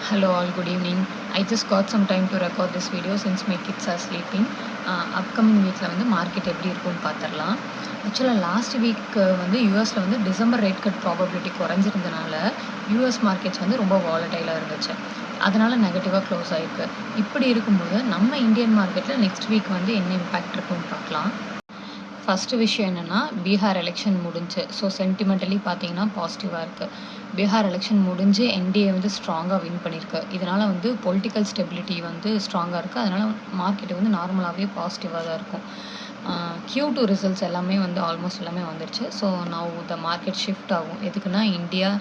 Hello all, good evening. I just got some time to record this video since my kids are sleeping. Upcoming வீக்கில் வந்து market எப்படி இருக்கும்னு பார்த்துடலாம். ஆக்சுவலாக last week வந்து யூஎஸில் வந்து டிசம்பர் ரேட் கட் ப்ராபபிலிட்டி குறைஞ்சிருந்தனால யூஎஸ் மார்க்கெட்ஸ் வந்து ரொம்ப வாலடைலாக இருந்துச்சு. அதனால் நெகட்டிவாக க்ளோஸ் ஆகிருக்கு. இப்படி இருக்கும்போது நம்ம இந்தியன் மார்க்கெட்டில் நெக்ஸ்ட் வீக் வந்து என்ன இம்பேக்ட் இருக்கும்னு பார்க்கலாம். ஃபஸ்ட்டு விஷயம் என்னென்னா, பீகார் எலெக்ஷன் முடிஞ்சு. ஸோ சென்டிமெண்டலி பார்த்தீங்கன்னா பாசிட்டிவாக இருக்குது. பீகார் எலெக்ஷன் முடிஞ்சு என்டிஏ வந்து ஸ்ட்ராங்காக வின் பண்ணியிருக்கு. இதனால் வந்து பொலிட்டிக்கல் ஸ்டெபிலிட்டி வந்து ஸ்ட்ராங்காக இருக்குது. அதனால் மார்க்கெட்டு வந்து நார்மலாகவே பாசிட்டிவாக தான் இருக்கும். Q2 ரிசல்ட்ஸ் எல்லாமே வந்து ஆல்மோஸ்ட் எல்லாமே வந்துருச்சு. So now the market shift ஆகும். எதுக்குன்னா இந்தியா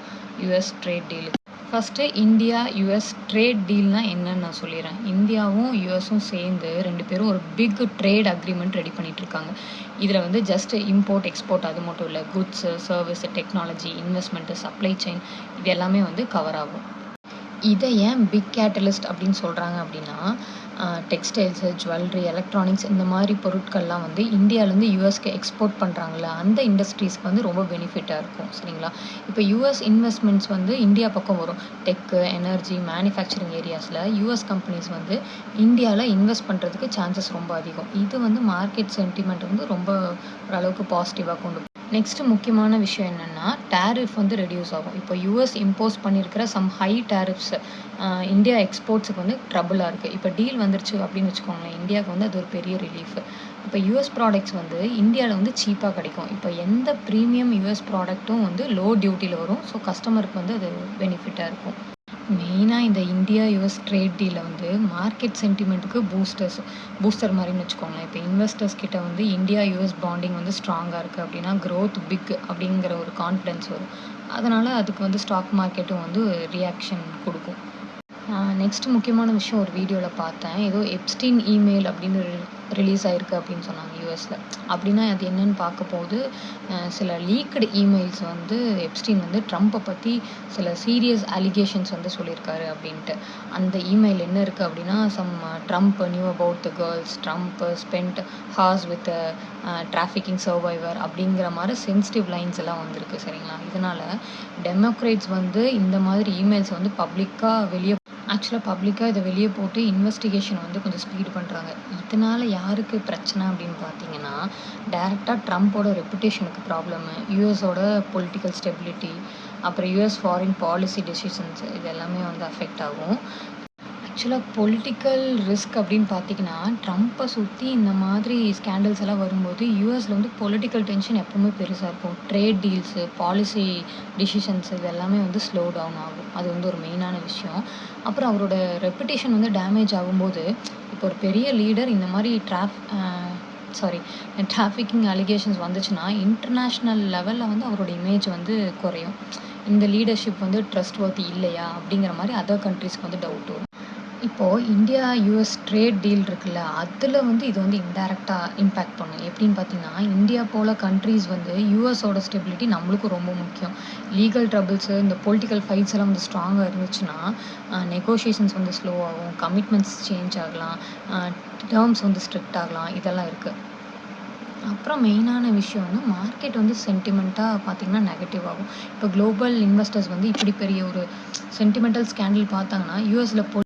யூஎஸ் ட்ரேட் டீலுக்கு. ஃபஸ்ட்டு இந்தியா யூஎஸ் ட்ரேட் டீல்னால் என்னன்னு நான் சொல்லிடுறேன். இந்தியாவும் யூஎஸும் சேர்ந்து 2 பேரும் ஒரு பிக் ட்ரேட் அக்ரிமெண்ட் ரெடி பண்ணிகிட்ருக்காங்க. இதில் வந்து ஜஸ்ட் இம்போர்ட் எக்ஸ்போர்ட் அது மட்டும் இல்லை, goods, service, technology, investment, supply chain இது எல்லாமே வந்து கவர் ஆகும். இதை ஏன் பிக் கேட்டலிஸ்ட் அப்படின்னு சொல்கிறாங்க அப்படின்னா, டெக்ஸ்டைல்ஸு, ஜுவல்லரி, எலக்ட்ரானிக்ஸ் இந்த மாதிரி பொருட்கள்லாம் வந்து இந்தியாவிலேருந்து யூஎஸ்க்கு எக்ஸ்போர்ட் பண்ணுறாங்கல்ல, அந்த இண்டஸ்ட்ரீஸ்க்கு வந்து ரொம்ப பெனிஃபிட்டாக இருக்கும். சரிங்களா? இப்போ யூஎஸ் இன்வெஸ்ட்மெண்ட்ஸ் வந்து இந்தியா பக்கம் வரும். டெக்கு, எனர்ஜி, மேனுஃபேக்சரிங் ஏரியாஸில் யூஎஸ் கம்பெனிஸ் வந்து இந்தியாவில் இன்வெஸ்ட் பண்ணுறதுக்கு சான்சஸ் ரொம்ப அதிகம். இது வந்து மார்க்கெட் சென்டிமெண்ட் வந்து ரொம்ப ஓரளவுக்கு பாசிட்டிவாக கொண்டு போகும். நெக்ஸ்ட்டு முக்கியமான விஷயம் என்னென்னா, டேரிஃப் வந்து ரெடியூஸ் ஆகும். இப்போ யூஎஸ் இம்போஸ் பண்ணியிருக்கிற சம் ஹை டேரிஃப்ஸ் இந்தியா எக்ஸ்போர்ட்ஸுக்கு வந்து ட்ரபுளாக இருக்குது. இப்போ டீல் வந்துருச்சு அப்படின்னு வச்சுக்கோங்களேன், இந்தியாவுக்கு வந்து அது ஒரு பெரிய ரிலீஃப். இப்போ யூஎஸ் ப்ராடக்ட்ஸ் வந்து இந்தியாவில் வந்து சீப்பாக கிடைக்கும். இப்போ எந்த ப்ரீமியம் யூஎஸ் ப்ராடக்ட்டும் வந்து லோ டியூட்டியில் வரும். ஸோ கஸ்டமருக்கு வந்து அது பெனிஃபிட்டாக இருக்கும். மெயினாக இந்த இந்தியா யூஎஸ் ட்ரேட் டீலில் வந்து மார்க்கெட் சென்டிமெண்ட்டுக்கு பூஸ்டர் மாதிரின்னு வச்சுக்கோங்களேன். இப்போ இன்வெஸ்டர்ஸ் கிட்ட வந்து இந்தியா யூஎஸ் பாண்டிங் வந்து ஸ்ட்ராங்காக இருக்குது அப்படின்னா க்ரோத் பிக் அப்படிங்கிற ஒரு கான்ஃபிடென்ஸ் வரும். அதனால் அதுக்கு வந்து ஸ்டாக் மார்க்கெட்டும் வந்து ரியாக்ஷன் கொடுக்கும். நெக்ஸ்ட்டு முக்கியமான விஷயம் ஒரு வீடியோவில் பார்த்தேன். ஏதோ எப்ஸ்டீன் இமெயில் அப்படின்னு ரிலீஸ் ஆகிருக்கு அப்படின்னு சொன்னாங்க யூஎஸில். அப்படின்னா அது என்னன்னு பார்க்கும்போது சில லீக்டு இமெயில்ஸ் வந்து எப்ஸ்டீன் வந்து ட்ரம்ப்பை பற்றி சில சீரியஸ் அலிகேஷன்ஸ் வந்து சொல்லியிருக்காரு அப்படின்ட்டு. அந்த இமெயில் என்ன இருக்குது அப்படின்னா, Trump knew about the girls, Trump spend hours with trafficking survivor அப்படிங்கிற மாதிரி சென்சிட்டிவ் லைன்ஸ் எல்லாம் வந்திருக்கு. சரிங்களா? இதனால் டெமோக்ரேட்ஸ் வந்து இந்த மாதிரி இமெயில்ஸை வந்து பப்ளிக்காக இதை வெளியே போட்டு இன்வெஸ்டிகேஷன் வந்து கொஞ்சம் ஸ்பீடு பண்ணுறாங்க. இதனால் யாருக்கு பிரச்சனை அப்படின்னு பார்த்தீங்கன்னா, டைரெக்டாக ட்ரம்ப்போட ரெப்புடேஷனுக்கு ப்ராப்ளமு, யூஎஸோட பொலிட்டிக்கல் ஸ்டெபிலிட்டி, அப்புறம் யூஎஸ் ஃபாரின் பாலிசி டெசிஷன்ஸ் இது எல்லாமே வந்து அஃபெக்ட் ஆகும். ஆக்சுவலாக பொலிட்டிக்கல் ரிஸ்க் அப்படின்னு பார்த்தீங்கன்னா, ட்ரம்ப்பை சுற்றி இந்த மாதிரி ஸ்கேண்டல்ஸ் எல்லாம் வரும்போது யூஎஸில் வந்து பொலிட்டிக்கல் டென்ஷன் எப்போவுமே பெருசாக இருக்கும். ட்ரேட் டீல்ஸு, பாலிசி டிசிஷன்ஸ் இது எல்லாமே வந்து ஸ்லோ டவுன் ஆகும். அது வந்து ஒரு மெயினான விஷயம். அப்புறம் அவரோட ரெப்புடேஷன் வந்து டேமேஜ் ஆகும்போது, இப்போ ஒரு பெரிய லீடர் இந்த மாதிரி டிராஃபிக்கிங் அலிகேஷன்ஸ் வந்துச்சுன்னா இன்டர்நேஷ்னல் லெவலில் வந்து அவரோட இமேஜ் வந்து குறையும். இந்த லீடர்ஷிப் வந்து ட்ரஸ்ட் வர்த்தி இல்லையா அப்படிங்கிற மாதிரி அதர் கண்ட்ரீஸ்க்கு வந்து டவுட் வரும். இப்போது இந்தியா யூஎஸ் ட்ரேட் டீல் இருக்குல்ல, அதில் வந்து இது வந்து இன்டைரக்டாக இம்பேக்ட் பண்ணும். எப்படின்னு பார்த்தீங்கன்னா, இந்தியா போல் கண்ட்ரீஸ் வந்து யூஎஸோட ஸ்டெபிலிட்டி நம்மளுக்கும் ரொம்ப முக்கியம். லீகல் ட்ரபிள்ஸு, இந்த பொலிட்டிக்கல் ஃபைட்ஸ் எல்லாம் வந்து ஸ்ட்ராங்காக இருந்துச்சுன்னா நெகோஷியேஷன்ஸ் வந்து ஸ்லோ ஆகும், கமிட்மெண்ட்ஸ் சேஞ்ச் ஆகலாம், டேர்ம்ஸ் வந்து ஸ்ட்ரிக்ட் ஆகலாம், இதெல்லாம் இருக்குது. அப்புறம் மெயினான விஷயம் வந்து மார்க்கெட் வந்து சென்டிமெண்ட்டாக பார்த்திங்கன்னா நெகட்டிவ் ஆகும். இப்போ குளோபல் இன்வெஸ்டர்ஸ் வந்து இப்படி பெரிய ஒரு சென்டிமெண்டல் ஸ்கேண்டல்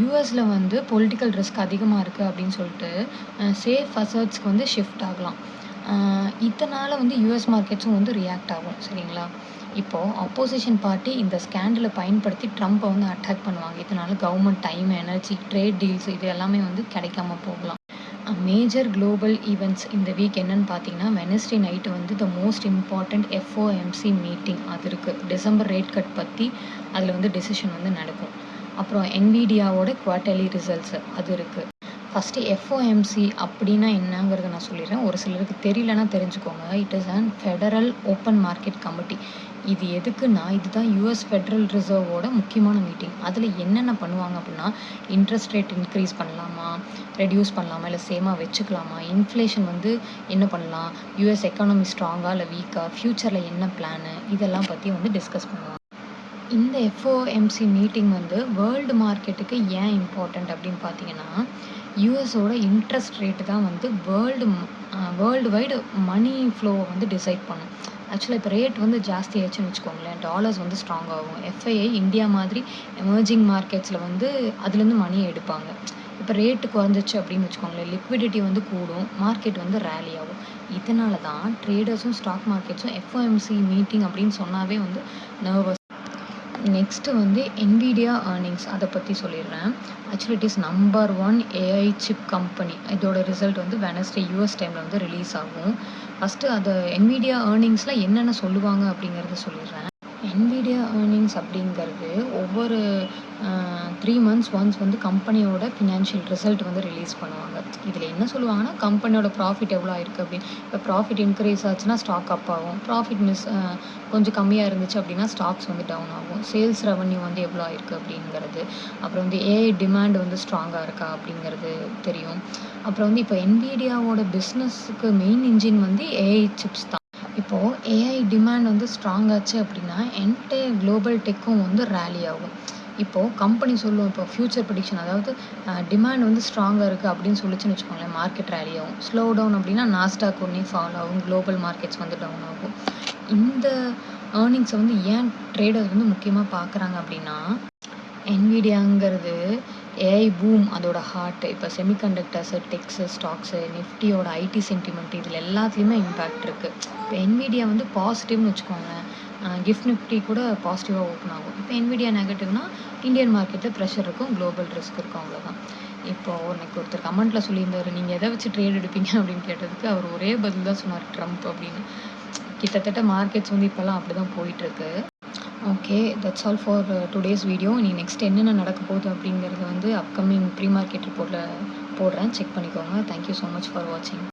யூஎஸில் வந்து பொலிட்டிக்கல் ரிஸ்க் அதிகமாக இருக்குது அப்படின்னு சொல்லிட்டு சேஃப் அசட்ஸ்க்கு வந்து ஷிஃப்ட் ஆகலாம். இதனால் வந்து யூஎஸ் மார்க்கெட்ஸும் வந்து ரியாக்ட் ஆகும். சரிங்களா? இப்போது அப்போசிஷன் பார்ட்டி இந்த ஸ்கேண்டலை பயன்படுத்தி ட்ரம்ப்பை வந்து அட்டாக் பண்ணுவாங்க. இதனால் government time, energy, trade deals இது எல்லாமே வந்து கிடைக்காம போகலாம். மேஜர் குளோபல் ஈவெண்ட்ஸ் இந்த வீக் என்னன்னு பார்த்தீங்கன்னா, வெனஸ்டே நைட்டு வந்து the most important FOMC meeting அது இருக்குது. டிசம்பர் ரேட் கட் பற்றி அதில் வந்து டெசிஷன் வந்து நடக்கும். அப்புறம் NVIDIAவோட குவார்ட்டர்லி ரிசல்ட்ஸு அது இருக்குது. ஃபஸ்ட்டு FOMC அப்படின்னா என்னங்கிறத நான் சொல்லிடுறேன். ஒரு சிலருக்கு தெரியலன்னா தெரிஞ்சுக்கோங்க. It is and federal open market committee. இது எதுக்குன்னா, இதுதான் யூஎஸ் ஃபெட்ரல் ரிசர்வோட முக்கியமான மீட்டிங். அதில் என்னென்ன பண்ணுவாங்க அப்படின்னா, இன்ட்ரெஸ்ட் ரேட் இன்க்ரீஸ் பண்ணலாமா, ரெடியூஸ் பண்ணலாமா, இல்லை சேமாக வச்சுக்கலாமா, இன்ஃப்ளேஷன் வந்து என்ன பண்ணலாம், யூஎஸ் எக்கானமி ஸ்ட்ராங்காக இல்லை வீக்காக, ஃப்யூச்சரில் என்ன பிளானு, இதெல்லாம் பற்றி வந்து டிஸ்கஸ் பண்ணுவாங்க. இந்த FOMC மீட்டிங் வந்து வேர்ல்டு மார்க்கெட்டுக்கு ஏன் இம்பார்ட்டண்ட் அப்படின்னு பார்த்தீங்கன்னா, யூஎஸோட இன்ட்ரெஸ்ட் ரேட்டு தான் வந்து வேர்ல்டு வைடு மணி ஃப்ளோவை வந்து டிசைட் பண்ணும். ஆக்சுவலாக இப்போ ரேட் வந்து ஜாஸ்தி ஆச்சுன்னு வச்சுக்கோங்களேன், டாலர்ஸ் வந்து ஸ்ட்ராங் ஆகும். எஃப்ஐஐ இந்தியா மாதிரி எமர்ஜிங் மார்க்கெட்ஸில் வந்து அதுலேருந்து மணியை எடுப்பாங்க. இப்போ ரேட்டு குறைஞ்சிச்சு அப்படின்னு வச்சுக்கோங்களேன், லிக்விடிட்டி வந்து கூடும், மார்க்கெட் வந்து ரேலி ஆகும். இதனால தான் ட்ரேடர்ஸும் ஸ்டாக் மார்க்கெட்ஸும் எஃப்ஓஎம்சி மீட்டிங் அப்படின்னு சொன்னாவே வந்து நர்வஸ். நெக்ஸ்ட்டு வந்து NVIDIA ஏர்னிங்ஸ் அதை பற்றி சொல்லிடுறேன். Actually it is number 1 AI chip company. இதோட ரிசல்ட் வந்து வெனஸ்டே யூஎஸ் டைமில் வந்து ரிலீஸ் ஆகும். ஃபஸ்ட்டு அது NVIDIA ஏர்னிங்ஸில் என்னென்ன சொல்லுவாங்க அப்படிங்கிறத சொல்லிடுறேன். NVIDIA ஏர்னிங்ஸ் அப்படிங்கிறது ஒவ்வொரு 3 மந்த்ஸ் ஒன்ஸ் வந்து கம்பெனியோட ஃபினான்ஷியல் ரிசல்ட் வந்து ரிலீஸ் பண்ணுவாங்க. இதில் என்ன சொல்லுவாங்கன்னா, கம்பெனியோட ப்ராஃபிட் எவ்வளோ ஆயிருக்கு அப்படின்னு. இப்போ ப்ராஃபிட் இன்க்ரீஸ் ஆச்சுன்னா ஸ்டாக் அப் ஆகும், ப்ராஃபிட் கொஞ்சம் கம்மியாக இருந்துச்சு அப்படின்னா ஸ்டாக்ஸ் வந்து டவுன் ஆகும், சேல்ஸ் ரெவன்யூ வந்து எவ்வளோ ஆயிருக்கு அப்படிங்கிறது, அப்புறம் வந்து ஏஐ டிமாண்ட் வந்து ஸ்ட்ராங்காக இருக்கா அப்படிங்கிறது தெரியும். அப்புறம் வந்து இப்போ NVIDIAவோட பிஸ்னஸுக்கு மெயின் இன்ஜின் வந்து ஏஐ சிப்ஸ் தான். இப்போது ஏஐ டிமாண்ட் வந்து ஸ்ட்ராங் ஆச்சு அப்படின்னா என்டையர் குளோபல் டெக்கும் வந்து ரேலி ஆகும். இப்போது கம்பெனி சொல்லும், இப்போ ஃப்யூச்சர் ப்ரெடிக்ஷன், அதாவது டிமாண்ட் வந்து ஸ்ட்ராங்காக இருக்குது அப்படின்னு சொல்லிச்சுன்னு வச்சுக்கோங்களேன், மார்க்கெட் ரேலி ஆகும். ஸ்லோ டவுன் அப்படின்னா நாஸ்டாக் ஒன்றே ஃபால் ஆகும், குளோபல் மார்க்கெட்ஸ் வந்து டவுன் ஆகும். இந்த ஏர்னிங்ஸை வந்து ஏன் ட்ரேடர்ஸ் வந்து முக்கியமாக பார்க்குறாங்க அப்படின்னா, NVIDIAங்கிறது ஏஐ பூம் அதோட ஹார்ட். இப்போ செமிகண்டக்டர்ஸு, டெக்ஸு, ஸ்டாக்ஸு, நிஃப்டியோட ஐடி சென்டிமெண்ட் இதில் எல்லாத்துலேயுமே இம்பேக்ட் இருக்குது. இப்போ NVIDIA வந்து பாசிட்டிவ்னு வச்சுக்கோங்களேன், கிஃப்ட் நிஃப்டி கூட பாசிட்டிவாக ஓப்பன் ஆகும். இப்போ NVIDIA நெகட்டிவ்னா இந்தியன் மார்க்கெட்டில் ப்ரெஷர் இருக்கும், குளோபல் ரிஸ்க் இருக்கும், அவ்வளோதான். இப்போது எனக்கு ஒருத்தர் கமெண்ட்டில் சொல்லியிருந்தார், நீங்கள் எதை வச்சு ட்ரேட் எடுப்பீங்க அப்படின்னு கேட்டதுக்கு அவர் ஒரே பதில் தான் சொன்னார், ட்ரம்ப் அப்படின்னு. கிட்டத்தட்ட மார்க்கெட்ஸ் வந்து இப்போல்லாம் அப்படி தான் போயிட்டுருக்கு. Okay, that's all for today's video. இனி நெக்ஸ்ட் என்னென்ன நடக்க போகுது அப்படிங்கிறது வந்து அப்கமிங் ப்ரீ மார்க்கெட் ரிப்போர்ட்டில் போடுறேன், செக் பண்ணிக்கோங்க. தேங்க்யூ ஸோ மச் ஃபார் வாட்சிங்.